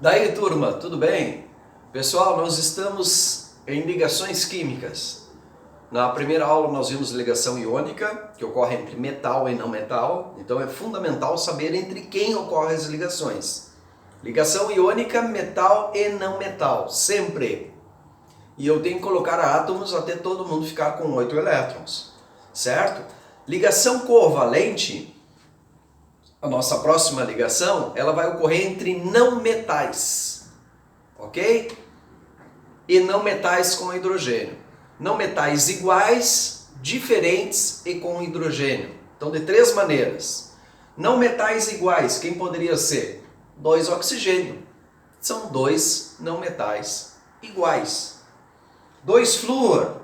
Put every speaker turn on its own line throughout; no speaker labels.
Daí, turma, tudo bem? Pessoal, nós estamos em ligações químicas. Na primeira aula nós vimos ligação iônica, que ocorre entre metal e não metal. Então é fundamental saber entre quem ocorrem as ligações. Ligação iônica, metal e não metal, sempre. E eu tenho que colocar átomos até todo mundo ficar com 8 elétrons, certo? Ligação covalente, a nossa próxima ligação, ela vai ocorrer entre não metais, ok? E não metais com hidrogênio. Não metais iguais, diferentes e com hidrogênio. Então, de três maneiras. Não metais iguais, quem poderia ser? 2 oxigênio. São 2 não metais iguais. 2 flúor.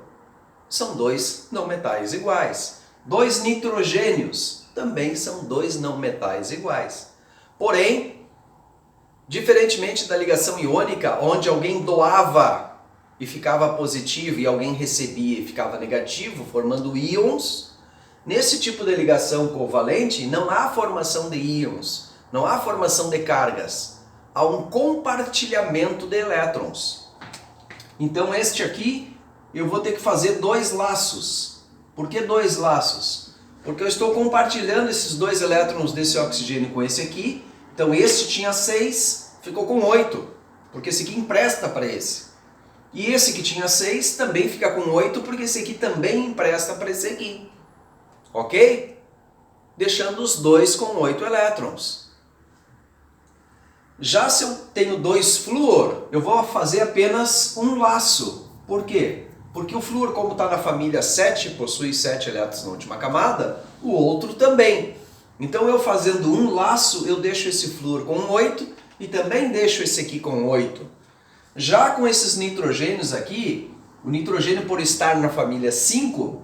São 2 não metais iguais. 2 nitrogênios. Também são 2 não metais iguais. Porém, diferentemente da ligação iônica, onde alguém doava e ficava positivo e alguém recebia e ficava negativo, formando íons, nesse tipo de ligação covalente não há formação de íons, não há formação de cargas, há um compartilhamento de elétrons. Então este aqui eu vou ter que fazer 2 laços. Por que 2 laços? Porque eu estou compartilhando esses 2 elétrons desse oxigênio com esse aqui. Então esse tinha 6, ficou com 8, porque esse aqui empresta para esse. E esse que tinha 6 também fica com 8, porque esse aqui também empresta para esse aqui. Ok? Deixando os 2 com 8 elétrons. Já se eu tenho 2 flúor, eu vou fazer apenas um laço. Por quê? Porque o flúor, como está na família 7, possui 7 elétrons na última camada, o outro também. Então eu fazendo um laço, eu deixo esse flúor com 8 e também deixo esse aqui com 8. Já com esses nitrogênios aqui, o nitrogênio, por estar na família 5,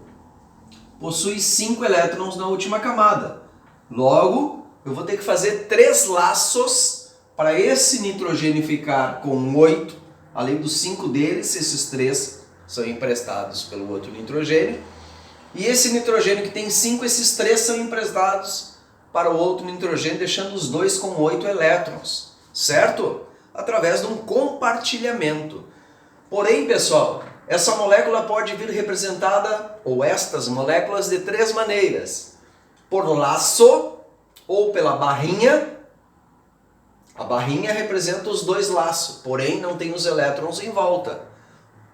possui 5 elétrons na última camada. Logo, eu vou ter que fazer 3 laços para esse nitrogênio ficar com 8. Além dos 5 deles, esses 3 são emprestados pelo outro nitrogênio. E esse nitrogênio que tem 5, esses 3 são emprestados para o outro nitrogênio, deixando os 2 com 8 elétrons. Certo? Através de um compartilhamento. Porém, pessoal, essa molécula pode vir representada, ou estas moléculas, de 3 maneiras. Por laço ou pela barrinha. A barrinha representa os 2 laços, porém não tem os elétrons em volta.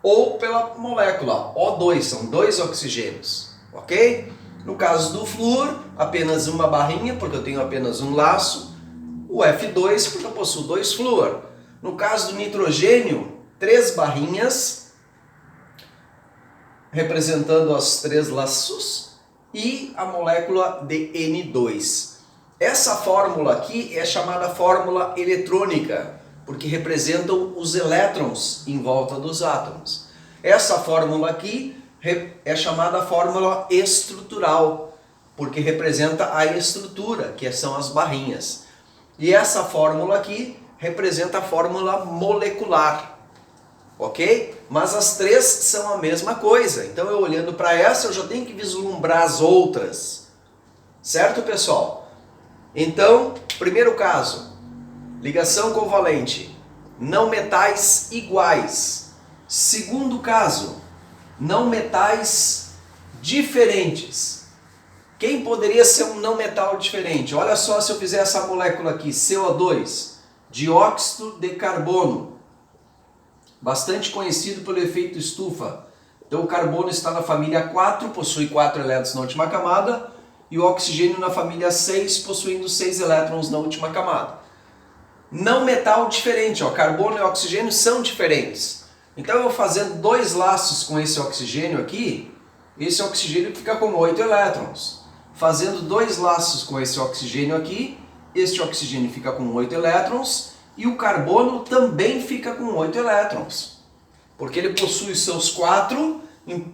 Ou pela molécula O2, são 2 oxigênios, ok? No caso do flúor, apenas uma barrinha, porque eu tenho apenas um laço. O F2, porque eu possuo 2 flúor. No caso do nitrogênio, 3 barrinhas, representando os 3 laços, e a molécula de N2. Essa fórmula aqui é chamada fórmula eletrônica, porque representam os elétrons em volta dos átomos. Essa fórmula aqui é chamada fórmula estrutural, porque representa a estrutura, que são as barrinhas. E essa fórmula aqui representa a fórmula molecular, ok? Mas as 3 são a mesma coisa. Então eu olhando para essa, eu já tenho que vislumbrar as outras. Certo, pessoal? Então, primeiro caso. Ligação covalente, não metais iguais. Segundo caso, não metais diferentes. Quem poderia ser um não metal diferente? Olha só se eu fizer essa molécula aqui, CO2, dióxido de carbono. Bastante conhecido pelo efeito estufa. Então o carbono está na família 4, possui 4 elétrons na última camada, e o oxigênio na família 6, possuindo 6 elétrons na última camada. Não metal diferente, ó, carbono e oxigênio são diferentes. Então eu fazendo 2 laços com esse oxigênio aqui, esse oxigênio fica com 8 elétrons. Fazendo 2 laços com esse oxigênio aqui, este oxigênio fica com 8 elétrons e o carbono também fica com 8 elétrons. Porque ele possui seus 4,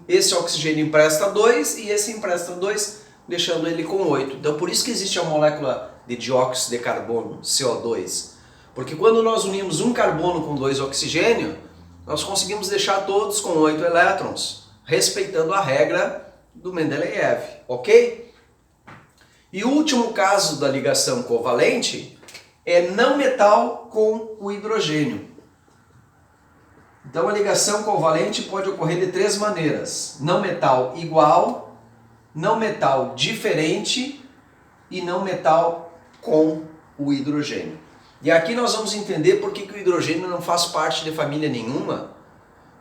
esse oxigênio empresta 2 e esse empresta 2, deixando ele com 8. Então por isso que existe a molécula de dióxido de carbono, CO2. Porque quando nós unimos um carbono com 2 oxigênio, nós conseguimos deixar todos com 8 elétrons, respeitando a regra do Mendeleev, ok? E o último caso da ligação covalente é não metal com o hidrogênio. Então a ligação covalente pode ocorrer de três maneiras: não metal igual, não metal diferente e não metal com o hidrogênio. E aqui nós vamos entender por que o hidrogênio não faz parte de família nenhuma,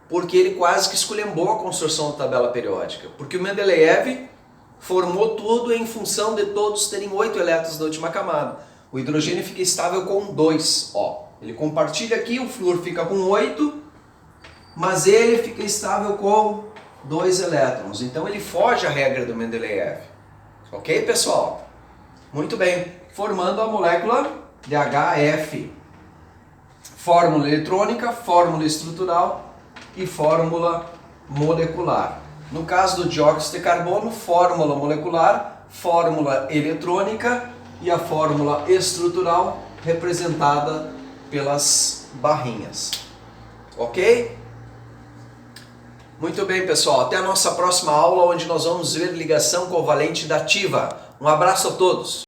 porque ele quase que esculhambou a construção da tabela periódica. Porque o Mendeleev formou tudo em função de todos terem 8 elétrons da última camada. O hidrogênio fica estável com 2. Ele compartilha aqui, o flúor fica com 8, mas ele fica estável com 2 elétrons. Então ele foge à regra do Mendeleev. Ok, pessoal? Muito bem. Formando a molécula de HF. Fórmula eletrônica, fórmula estrutural e fórmula molecular. No caso do dióxido de carbono, fórmula molecular, fórmula eletrônica e a fórmula estrutural representada pelas barrinhas. Ok? Muito bem, pessoal. Até a nossa próxima aula, onde nós vamos ver ligação covalente dativa. Um abraço a todos.